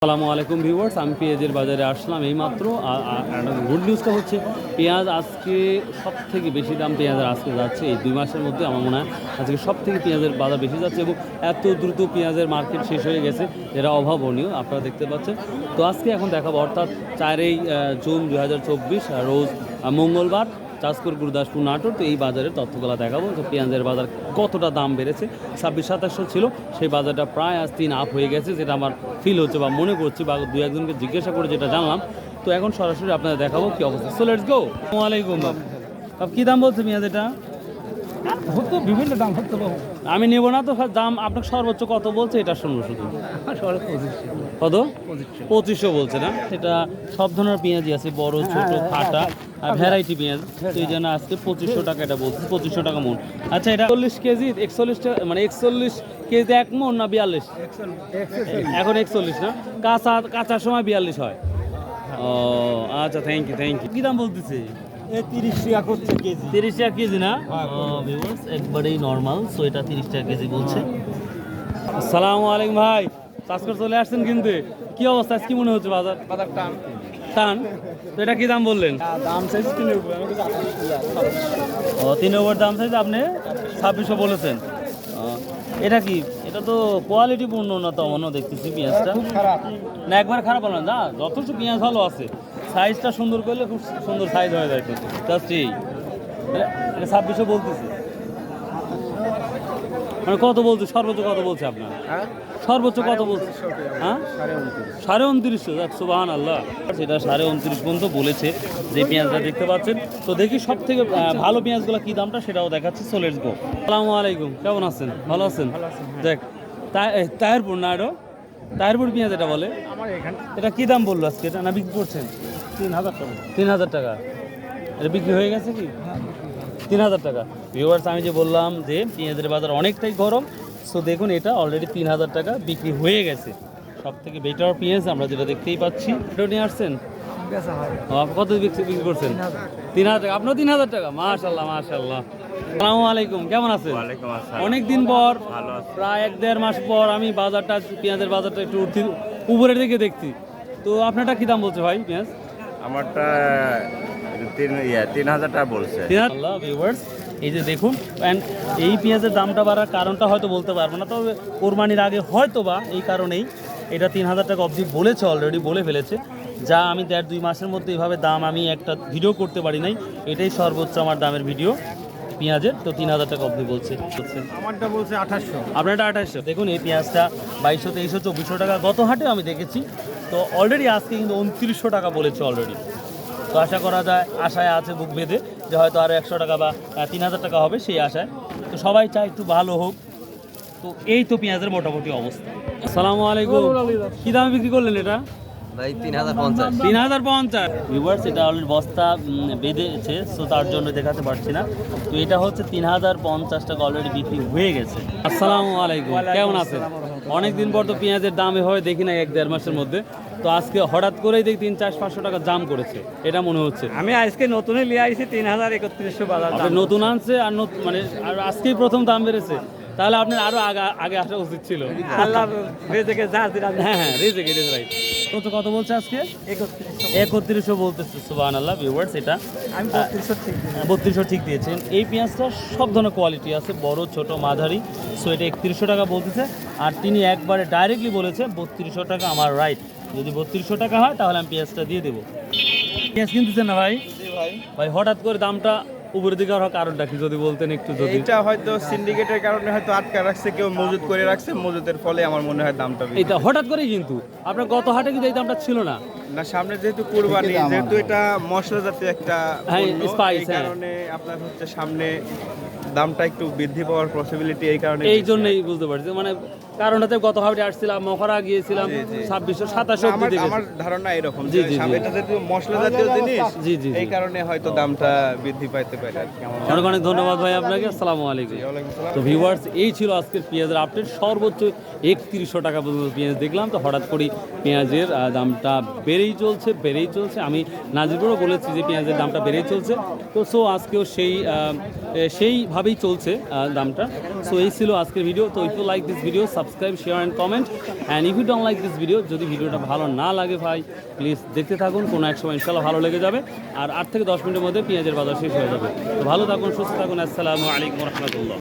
আসসালামু আলাইকুম ভিউয়ার্স, আমি পেঁয়াজের বাজারে আসলাম এইমাত্র। গুড নিউজটা হচ্ছে পেঁয়াজ আজকে সব থেকে বেশি দাম পেঁয়াজের আজকে যাচ্ছে। এই 2 মাসের মধ্যে আমার মনে হয় আজকে সব থেকে পেঁয়াজের বাজার বেশি যাচ্ছে এবং এত দ্রুত পেঁয়াজের মার্কেট শেষ হয়ে গেছে, যেটা অভাবনীয় আপনারা দেখতে পাচ্ছেন। তো আজকে এখন দেখাবো, অর্থাৎ 4 জুন 2024 রোজ মঙ্গলবার, চাঁচপুর, গুরুদাসপুর, নাটোর। তো এই বাজারের তথ্যগুলো দেখাবো যে পেঁয়াজের বাজার কতটা দাম বেড়েছে। 26-2700 ছিল, সেই বাজারটা প্রায় আজ 3 আপ হয়ে গেছে, যেটা আমার ফিল হচ্ছে বা মনে করছি, বা 2-1জনকে জিজ্ঞাসা করে যেটা জানলাম। তো এখন সরাসরি আপনাদের দেখাবো কি অবস্থা। So let's go. আসসালামু আলাইকুম। কী দাম বলছে পেঁয়াজ? এটা হতো বিভিন্ন দাম হতো আমি নেবো না তো, দাম আপনাকে সর্বোচ্চ কত বলছে এটা শুনবো শুধু। কত? 2500 বলছে না? এটা সব ধরনের পেঁয়াজই আছে, বড় ছোট ফাটা আর ভ্যারাইটি পেঁয়াজ। তো এই জন্য আজকে 2500 টাকা এটা বলছে, 2500 টাকা মন। আচ্ছা, এটা 40 কেজি 41 মানে 41 কেজি 1 মন না 42? এখন 41 না, কাঁচার সময় 42 হয়। ও আচ্ছা, থ্যাংক ইউ। কী দাম বলতেছে? 30 টাকা করছে কেজি। 30 টাকা কেজি না? ভিউয়ার্স, একবারেই নর্মাল। সো এটা 30 টাকা কেজি বলছে। আসসালামু আলাইকুম ভাই, চাষ করে চলে আসছেন কিন্তু। কি অবস্থা, কি মনে হচ্ছে বাজার? টান টান। তো এটা কি দাম বললেন? দাম চাইছি 3 উপরে, আমি কিছু 28 ও 3 ওভার দাম চাইছে, আপনি 2600 বলেছেন। এটা কি, এটা তো কোয়ালিটি পূর্ণ না তো মনে দেখতেছি পেঁয়াজটা। খুব খারাপ। না একবার খারাপ হলো না, যথেষ্ট পেঁয়াজ ভালো আছে, সাইজটা সুন্দর করলে খুব সুন্দর সাইজ হয়ে যায়। তো জাস্ট এই এটা 2600 বলতেছে। মানে কত বলছে সর্বোচ্চ, কত বলছে আপনার? সর্বোচ্চ কত বলছে? হ্যাঁ 2950। দেখ সুবহানাল্লাহ, সেটা 2950 পর্যন্ত বলেছে যে পেঁয়াজটা দেখতে পাচ্ছেন। তো দেখি সব থেকে ভালো পেঁয়াজগুলো কি দামটা সেটাও দেখাচ্ছি। So let's go. আসসালামু আলাইকুম, কেমন আছেন? ভালো আছেন? দেখ তাহেরপুর না, এটা তাহেরপুর পেঁয়াজ এটা বলে। আমার এখানে এটা কি দাম বললো আজকে? এটা না বিক্রি করছেন? 3000 টাকা। 3000 টাকা। এটা বিক্রি হয়ে গেছে কি? 3000 টাকা। ভিউয়ার্স, আমি যে বললাম যে পেঁয়াজের বাজার অনেকটাই গরম। সো দেখুন, এটা অলরেডি 3000 টাকা বিক্রি হয়ে গেছে। সব থেকে বেটার পেঁয়াজ আমরা যেটা দেখতেই পাচ্ছি। এটা নিয়ে আসছেন? বেচা হয় কত বিক্রি করছেন? 3000 টাকা। আপনার 3000 টাকা? মাশাল্লাহ মাশাল্লাহ। আসসালামু আলাইকুম, কেমন আছেন? অনেক দিন পর, প্রায় 1-1.5 মাস পর আমি বাজারটা, পেঁয়াজের বাজারটা একটু উপরের দিকে দেখছি। তো আপনারটা কি দাম বলছে ভাই পেঁয়াজ? আমারটা 3000 টাকা বলছে। আল্লাহ ভিউয়ার্স, এই যে দেখুন, অ্যান্ড এই পেঁয়াজের দামটা বাড়ার কারণটা হয়তো বলতে পারবো না, তবে কোরবানির আগে হয়তো বা এই কারণেই এটা 3000 টাকা অবধি বলেছে, অলরেডি বলে ফেলেছে। যা আমি 1.5-2 মাসের মধ্যে এইভাবে দাম আমি একটা ভিডিও করতে পারি নাই। এটাই সর্বোচ্চ আমার দামের ভিডিও পেঁয়াজের। তো 3000 টাকা অবধি বলছে। আমারটা বলছে 2800। আপনার এটা 2800। দেখুন, এই পেঁয়াজটা 2200, 2300, 2400 টাকা গত হাটে আমি দেখেছি। তো অলরেডি আজকে কিন্তু 2900 টাকা বলেছে অলরেডি। তো আশা করা যায়, আশায় আছে বুক বেঁধে, যে হয়তো আরও 100 টাকা বা 3000 টাকা হবে সেই আশায়। তো সবাই চায় একটু ভালো হোক। তো এই তো পেঁয়াজের মোটামুটি অবস্থা। আসসালামু আলাইকুম, কী দামে বিক্রি করলেন এটা? ভাই 3050। 3050। ভিউয়ার্স, এটা অলরেডি বস্তা বেঁধেছে, সো তার জন্য দেখাতে পারছি না। তো এটা হচ্ছে 3050 টাকা অলরেডি বিক্রি হয়ে গেছে। আসসালামু আলাইকুম, কেমন আছেন? অনেকদিন পর তো পেঁয়াজের দাম এভাবে দেখি না 1-1.5 মাসের মধ্যে। তো আজকে হঠাৎ করেই দেখি 300-500 টাকা দাম করেছে, এটা মনে হচ্ছে। আমি আজকে নতুনই লিয়ে আইছি 3031 বাজার। আপনি নতুন আনছে আর মানে আর আজকেই প্রথম দাম বেড়েছে, তাহলে আপনার আরো আগে আসা উচিত ছিল। আল্লাহ রেজেকে যা দিরা। হ্যাঁ, রেজে রাইট। কত বলছে আজকে? 3100 বলতেছে। সুবহানাল্লাহ ভিউয়ার্স, এটা আমি 3200 ঠিক দিই। 3200 ঠিক দিয়েছেন। এই পেঁয়াজটা সব ধরনের কোয়ালিটি আছে, বড় ছোট মাঝারি। সো এটা 3100 টাকা বলতেছে। আর তিনি একবারে ডাইরেক্টলি বলেছে 3200 টাকা আমার রাইট। যদি 3200 টাকা হয় তাহলে আমি পেঁয়াজটা দিয়ে দেবো। পেঁয়াজ কিনতেছেন না ভাই? ভাই হঠাৎ করে দামটা উপরের দিকে হওয়ার কারণটা কি যদি বলতেন একটু? যদি এটা হয়তো সিন্ডিকেটের কারণে হয়তো আটকা রাখছে, কেউ মজুত করে রাখছে, মজুতের ফলে আমার মনে হয় দামটা বেশি। এটা হঠাৎ করেই, কিন্তু আপনার গত হাটে কিন্তু এই দামটা ছিল না। না, সামনে যেহেতু কুরবানি, যেহেতু এটা মশলা জাতীয় একটা হ্যাঁ, পণ্য, spice, এই হ্যাঁ। কারণে আপনার হচ্ছে সামনে দামটা একটু বৃদ্ধি পাওয়ার পসিবিলিটি এই কারণে। এই জন্যই বুঝতে পারছি, মানে কারণটাতে গত হাটে আসছিলাম, মখরা গিয়েছিলাম 2600-2700 অবধি দেখেছি। আমার ধারণা এরকম জি, যে জি, জি। সামনে এটা যেহেতু মশলা জাতীয় জিনিস, জি, জি, জি। এই কারণে হয়তো দামটা বৃদ্ধি পাইতে পারে আর কি। আমার অনেক অনেক ধন্যবাদ ভাই আপনাকে। আসসালামু আলাইকুম। ওয়ালাইকুম আসসালাম। তো ভিউয়ার্স, এই ছিল আজকের পেঁয়াজের আপডেট। সর্বোচ্চ 3100 টাকা পর্যন্ত পেঁয়াজ দেখলাম। তো হঠাৎ করে পেঁয়াজের দামটা বেড়েই চলছে। আমি নাজিরপুরও বলেছি যে পেঁয়াজের দামটা বেড়েই চলছে। তো সো আজকেও সেইভাবেই চলছে দামটা। সো এই ছিল আজকের ভিডিও। তো if you like this video, subscribe subscribe, share and comment. And if you don't like this video, যদি ভিডিওটা ভালো না লাগে ভাই প্লিজ দেখতে থাকুন, কোনো এক সময় ইনশাল্লাহ ভালো লেগে যাবে। আর 8 থেকে 10 মিনিটের মধ্যে পেঁয়াজের বাজার শেষ হয়ে যাবে। তো ভালো থাকুন, সুস্থ থাকুন। আসসালামু আলাইকুম রহমতুল্লাহ।